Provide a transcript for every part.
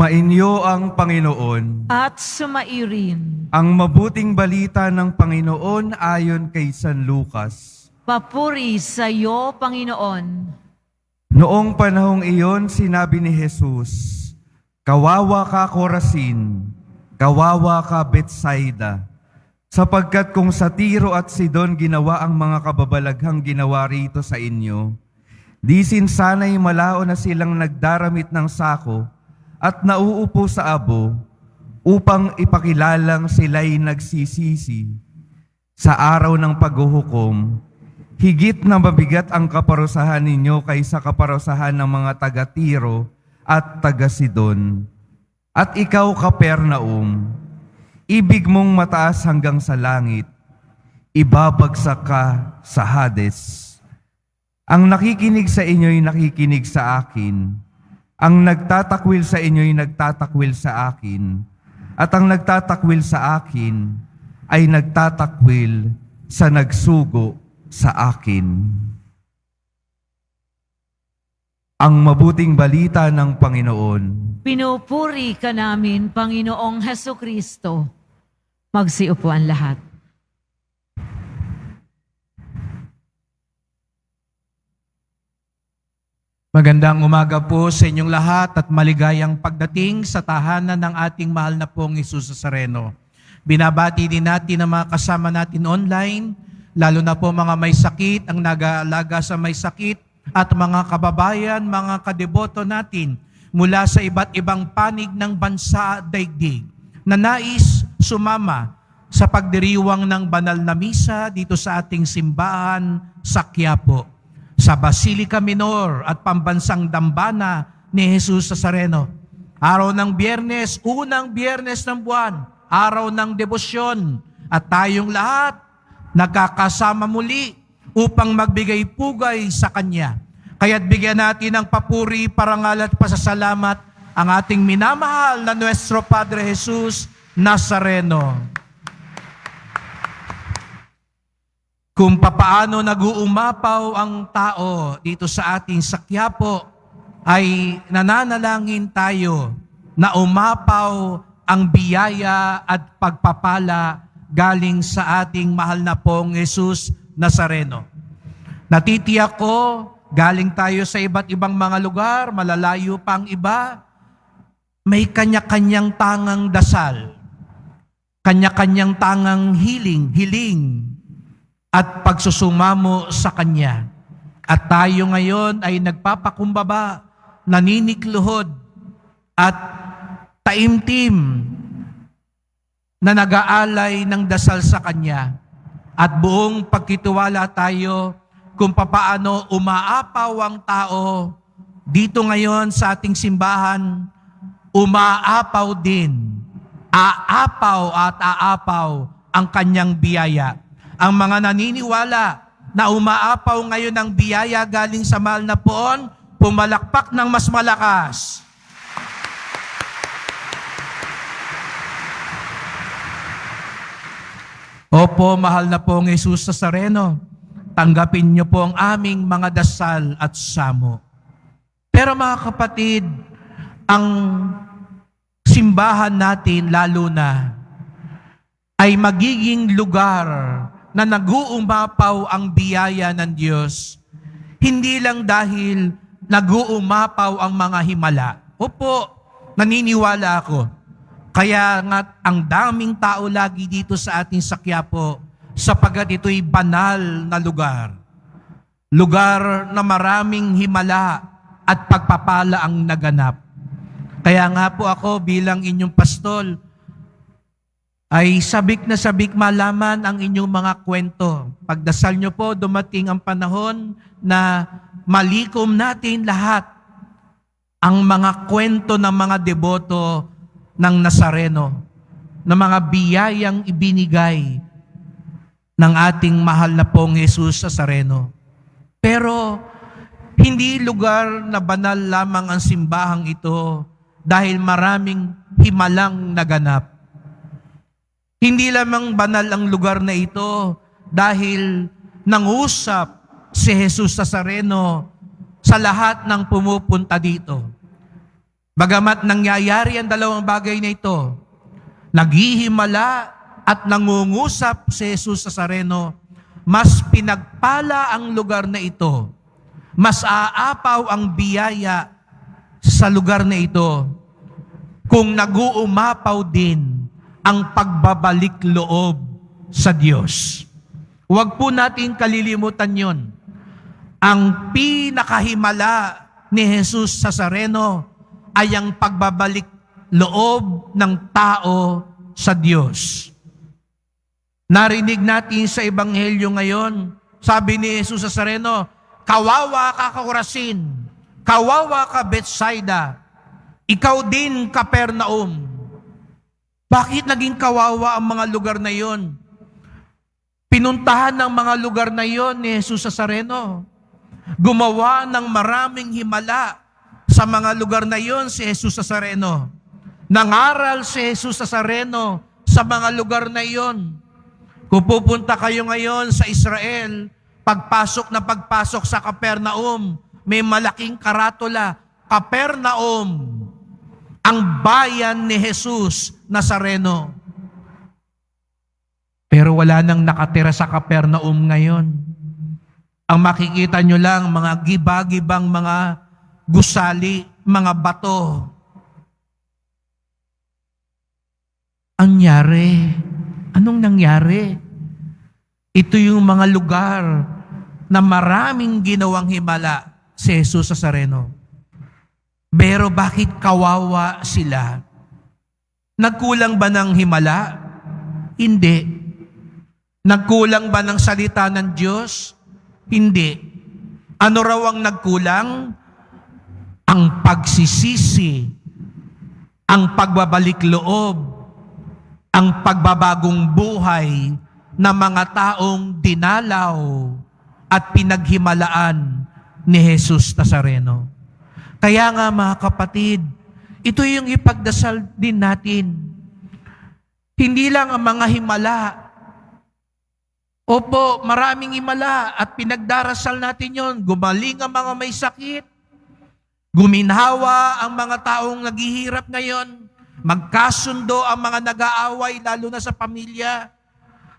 Sumainyo ang Panginoon. At sumairin. Ang mabuting balita ng Panginoon ayon kay San Lucas. Papuri sa iyo, Panginoon. Noong panahong iyon, sinabi ni Jesus, "Kawawa ka, Corazin, kawawa ka, Betsaida, sapagkat kung sa Tiro at Sidon ginawa ang mga kababalaghang ginawa rito sa inyo, di sana'y malao na silang nagdaramit ng sako at nauupo sa abo upang ipakilalang sila'y nagsisisi. Sa araw ng paghuhukom, higit na mabigat ang kaparusahan ninyo kaysa kaparusahan ng mga taga-Tiro at taga-Sidon. At ikaw, Kapernaum, ibig mong mataas hanggang sa langit, ibabagsak ka sa Hades. Ang nakikinig sa inyo'y nakikinig sa akin. Ang nagtatakwil sa inyo'y nagtatakwil sa akin. At ang nagtatakwil sa akin ay nagtatakwil sa nagsugo sa akin." Ang mabuting balita ng Panginoon. Pinupuri ka namin, Panginoong Hesukristo. Magsiupuan lahat. Magandang umaga po sa inyong lahat at maligayang pagdating sa tahanan ng ating mahal na pong Jesus Nazareno. Binabati din natin ang mga kasama natin online, lalo na po mga may sakit, ang nag-aalaga sa may sakit, at mga kababayan, mga kadeboto natin mula sa iba't ibang panig ng bansa at daigdig na nais sumama sa pagdiriwang ng banal na misa dito sa ating simbahan sa Quiapo, sa Basilica Minor at Pambansang Dambana ni Jesus Nazareno. Araw ng Biyernes, unang Biyernes ng buwan, araw ng debosyon, at tayong lahat nagkakasama muli upang magbigay pugay sa Kanya. Kaya't bigyan natin ng papuri, parangal at pasasalamat ang ating minamahal na Nuestro Padre Jesus Nazareno. Kung papaano nag-uumapaw ang tao dito sa ating sa Quiapo, ay nananalangin tayo na umapaw ang biyaya at pagpapala galing sa ating mahal na pong Jesus Nazareno. Natitiyak ko, galing tayo sa iba't ibang mga lugar, malalayo pa ang iba, may kanya-kanyang tangang dasal, kanya-kanyang tangang hiling, at pagsusumamo sa Kanya. At tayo ngayon ay nagpapakumbaba, naninikluhod, at taimtim na nag-aalay ng dasal sa Kanya. At buong pagtitiwala tayo kung papaano umaapaw ang tao dito ngayon sa ating simbahan, umaapaw din, aapaw ang Kanyang biyaya. Ang mga naniniwala na umaapaw ngayon ng biyaya galing sa mahal na poon, pumalakpak ng mas malakas. Opo, mahal na pong Jesus Nazareno, tanggapin niyo po ang aming mga dasal at samo. Pero mga kapatid, ang simbahan natin lalo na ay magiging lugar na nag-uumapaw ang biyaya ng Diyos, hindi lang dahil nag-uumapaw ang mga himala. Opo, naniniwala ako. Kaya nga ang daming tao lagi dito sa ating sa Quiapo, sapagat ito'y banal na lugar. Lugar na maraming himala at pagpapala ang naganap. Kaya nga po ako bilang inyong pastol, ay sabik na sabik malaman ang inyong mga kwento. Pagdasal nyo po, dumating ang panahon na malikom natin lahat ang mga kwento ng mga deboto ng Nazareno, ng mga biyayang ibinigay ng ating mahal na pong Jesus Nazareno. Pero hindi lugar na banal lamang ang simbahang ito dahil maraming himalang naganap. Hindi lamang banal ang lugar na ito dahil nangusap si Jesus Nazareno sa lahat ng pumupunta dito. Bagamat nangyayari ang dalawang bagay na ito, naghihimala at nangungusap si Jesus Nazareno, mas pinagpala ang lugar na ito. Mas aapaw ang biyaya sa lugar na ito kung nag-uumapaw din ang pagbabalik loob sa Diyos. Huwag po natin kalilimutan yon. Ang pinakahimala ni Jesus Nazareno ay ang pagbabalik loob ng tao sa Diyos. Narinig natin sa Ebanghelyo ngayon, sabi ni Jesus Nazareno, kawawa ka Corazin, kawawa ka Bethsaida, ikaw din Capernaum. Bakit naging kawawa ang mga lugar na yon? Pinuntahan ng mga lugar na yon ni Jesus Nazareno. Gumawa ng maraming himala sa mga lugar na yon si Jesus Nazareno. Nangaral si Jesus Nazareno sa mga lugar na yon. Kung pupunta kayo ngayon sa Israel, pagpasok sa Capernaum, may malaking karatula, Capernaum, ang bayan ni Jesus Nazareno. Pero wala nang nakatira sa Capernaum ngayon. Ang makikita nyo lang, mga gibagibang mga gusali, mga bato. Anong nangyari? Ito yung mga lugar na maraming ginawang himala si Jesus Nazareno. Pero bakit kawawa sila? Nagkulang ba ng himala? Hindi. Nagkulang ba ng salita ng Diyos? Hindi. Ano raw ang nagkulang? Ang pagsisisi, ang pagbabalik loob, ang pagbabagong buhay ng mga taong dinalaw at pinaghimalaan ni Jesus Nazareno. Kaya nga mga kapatid, ito yung ipagdasal din natin. Hindi lang ang mga himala. Opo, maraming himala at pinagdarasal natin yon. Gumaling ang mga may sakit. Guminhawa ang mga taong naghihirap ngayon. Magkasundo ang mga nag-aaway, lalo na sa pamilya.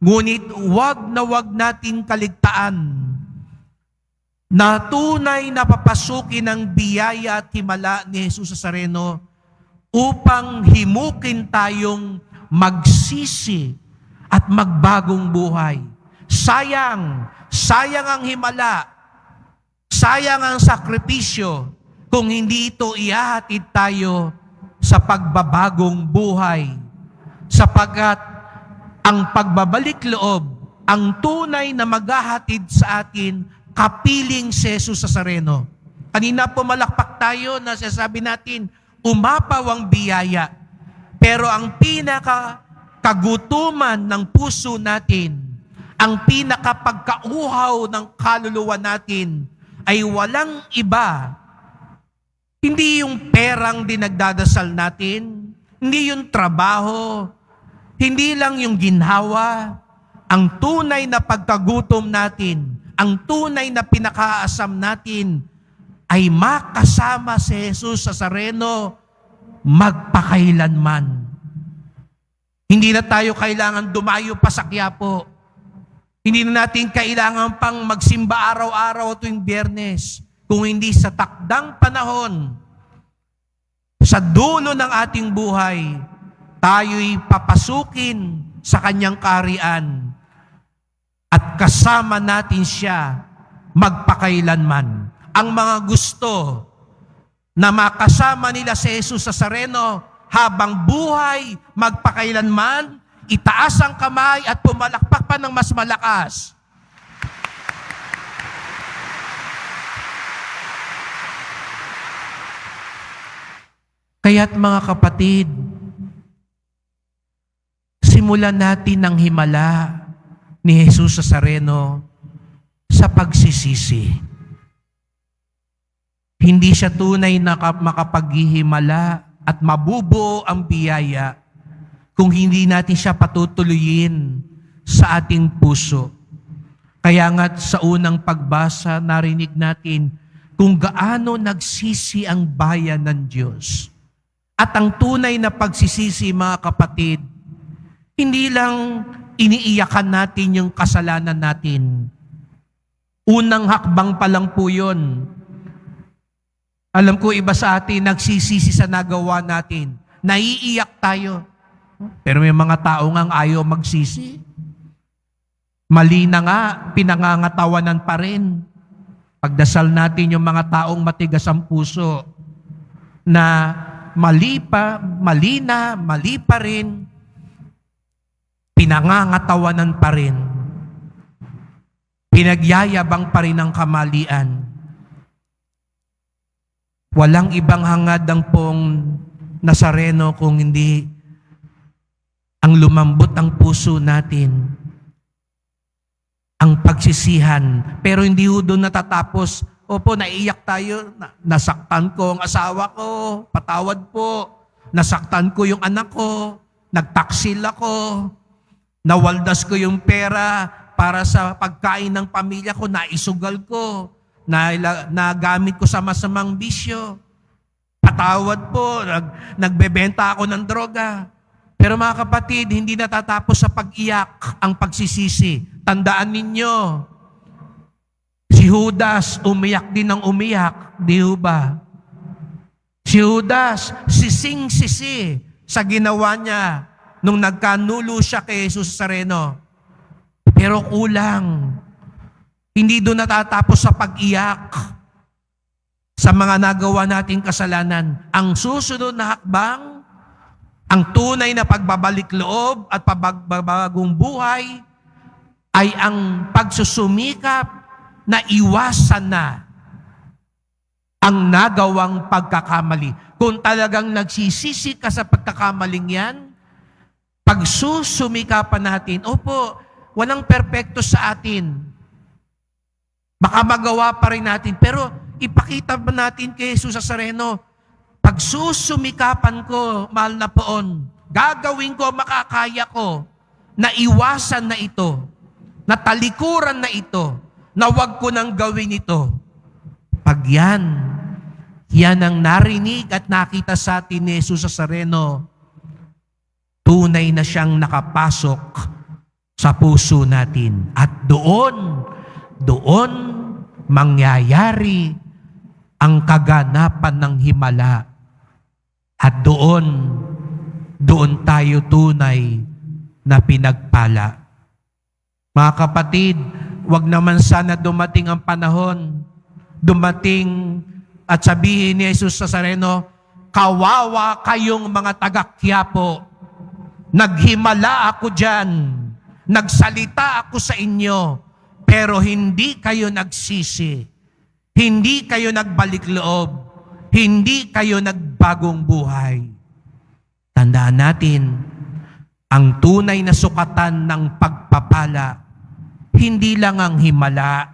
Ngunit wag natin kaligtaan na tunay na papasukin ng biyaya at himala ni Jesus Nazareno upang himukin tayong magsisi at magbagong buhay. Sayang ang himala, sayang ang sakripisyo kung hindi ito ihahatid tayo sa pagbabagong buhay. Sapagkat ang pagbabalik loob, ang tunay na maghahatid sa atin, kapiling si Jesus Nazareno. Kanina pumalakpak tayo na sasabi natin, umapaw ang biyaya. Pero ang pinakakagutuman ng puso natin, ang pinakapagkauhaw ng kaluluwa natin ay walang iba. Hindi yung perang dinagdadasal natin, hindi yung trabaho, hindi lang yung ginhawa. Ang tunay na pagkagutom natin, ang tunay na pinakaasam natin ay makasama si Jesus Nazareno magpakailanman. Hindi na tayo kailangan dumayo pa sa Quiapo. Hindi na natin kailangan pang magsimba araw-araw tuwing Biyernes. Kung hindi sa takdang panahon, sa dulo ng ating buhay, tayo'y papasukin sa kanyang kaharian at kasama natin siya magpakailanman. Ang mga gusto na makasama nila si Jesus Nazareno habang buhay, magpakailanman, itaas ang kamay at pumalakpak pa ng mas malakas. Kaya't mga kapatid, simulan natin ang himala ni Jesus Nazareno sa pagsisisi. Hindi siya tunay na makapaghihimala at mabubuo ang biyaya kung hindi natin siya patutuloyin sa ating puso. Kaya nga sa unang pagbasa, narinig natin kung gaano nagsisi ang bayan ng Diyos. At ang tunay na pagsisisi, mga kapatid, hindi lang iniiyakan natin yung kasalanan natin. Unang hakbang pa lang po yun. Alam ko iba sa atin nagsisisi sa nagawa natin. Naiiyak tayo. Pero may mga tao ngang ayaw magsisi. Mali na nga, pinangangatawanan pa rin. Pagdasal natin yung mga taong matigas ang puso na mali pa rin, pinangangatawanan pa rin. Pinagyayabang pa rin ang kamalian. Walang ibang hangad ang pong Nazareno kung hindi ang lumambot ang puso natin, ang pagsisihan. Pero hindi ho doon natatapos. Opo, naiyak tayo. Nasaktan ko ang asawa ko. Patawad po. Nasaktan ko yung anak ko. Nagtaksil ako. Nawaldas ko yung pera para sa pagkain ng pamilya ko. Naisugal ko. Nagamit ko sa masamang bisyo. Patawad po. Nagbebenta ako ng droga. Pero mga kapatid, hindi natatapos sa pag-iyak ang pagsisisi. Tandaan ninyo, si Judas umiyak din ng umiyak, di ba? Si Judas, sising-sisi sa ginawa niya nung nagkanulo siya kay Jesus Nazareno. Pero kulang. Hindi doon natatapos sa pag-iyak sa mga nagawa nating kasalanan. Ang susunod na hakbang, ang tunay na pagbabalik loob at pagbabagong buhay ay ang pagsusumikap na iwasan na ang nagawang pagkakamali. Kung talagang nagsisisi ka sa pagkakamaling yan, pagsusumikapan natin, opo, walang perpekto sa atin. Baka magawa pa rin natin, pero ipakita ba natin kay Jesus Nazareno, pagsusumikapan ko, mahal na poon, gagawin ko, makakaya ko, na iwasan na ito, na talikuran na ito, na wag ko nang gawin ito. Pag yan ang narinig at nakita sa atin ni Jesus Nazareno, tunay na siyang nakapasok sa puso natin. At doon mangyayari ang kaganapan ng himala. At doon tayo tunay na pinagpala. Mga kapatid, wag naman sana dumating ang panahon, at sabihin ni Jesus Nazareno, kawawa kayong mga taga-Quiapo, naghimala ako dyan, nagsalita ako sa inyo, pero hindi kayo nagsisi, hindi kayo nagbalik loob, hindi kayo nagbagong buhay. Tandaan natin, ang tunay na sukatan ng pagpapala, hindi lang ang himala,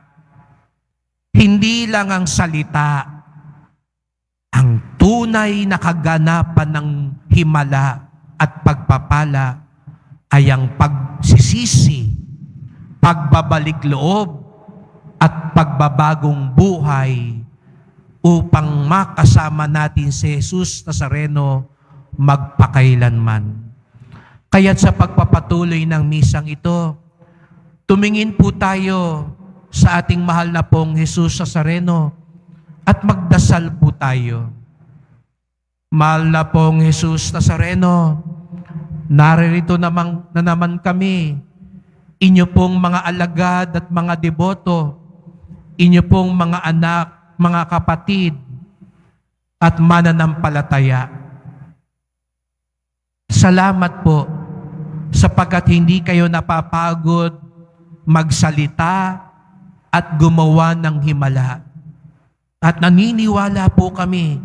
hindi lang ang salita. Ang tunay na kaganapan ng himala at pagpapala ay ang pagsisisi, pagbabalik loob, at pagbabagong buhay upang makasama natin si Jesus Nazareno magpakailanman. Kaya't sa pagpapatuloy ng misang ito, tumingin po tayo sa ating mahal na pong Jesus Nazareno at magdasal po tayo. Mahal na pong Jesus Nazareno, naririto na naman kami, inyo pong mga alagad at mga deboto, inyo pong mga anak, mga kapatid, at mananampalataya. Salamat po sapagkat hindi kayo napapagod magsalita at gumawa ng himala. At naniniwala po kami,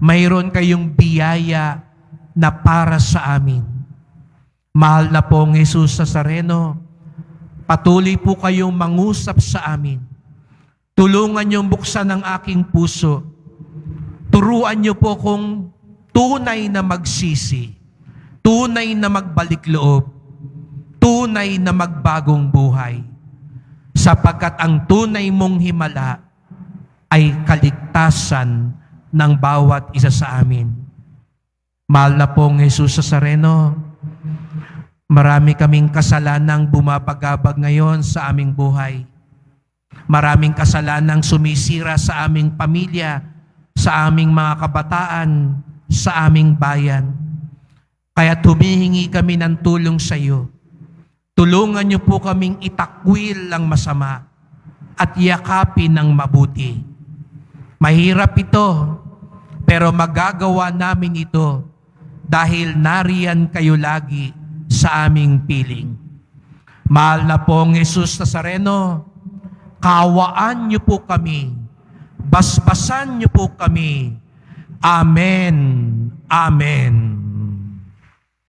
mayroon kayong biyaya na para sa amin. Mahal na pong Jesus Nazareno, patuloy po kayong mangusap sa amin. Tulungan niyong buksan ang aking puso. Turuan niyo po kung tunay na magsisi, tunay na magbalik loob, tunay na magbagong buhay. Sapagkat ang tunay mong himala ay kaligtasan ng bawat isa sa amin. Mahal na pong Jesus Nazareno, marami kaming kasalanang bumabagabag ngayon sa aming buhay. Maraming kasalanang sumisira sa aming pamilya, sa aming mga kabataan, sa aming bayan. Kaya humihingi kami ng tulong sa iyo. Tulungan niyo po kaming itakwil ang masama at yakapin ng mabuti. Mahirap ito, pero magagawa namin ito dahil nariyan kayo lagi sa aming piling. Mahal na pong Jesus Nazareno, kawaan niyo po kami, basbasan niyo po kami. Amen. Amen.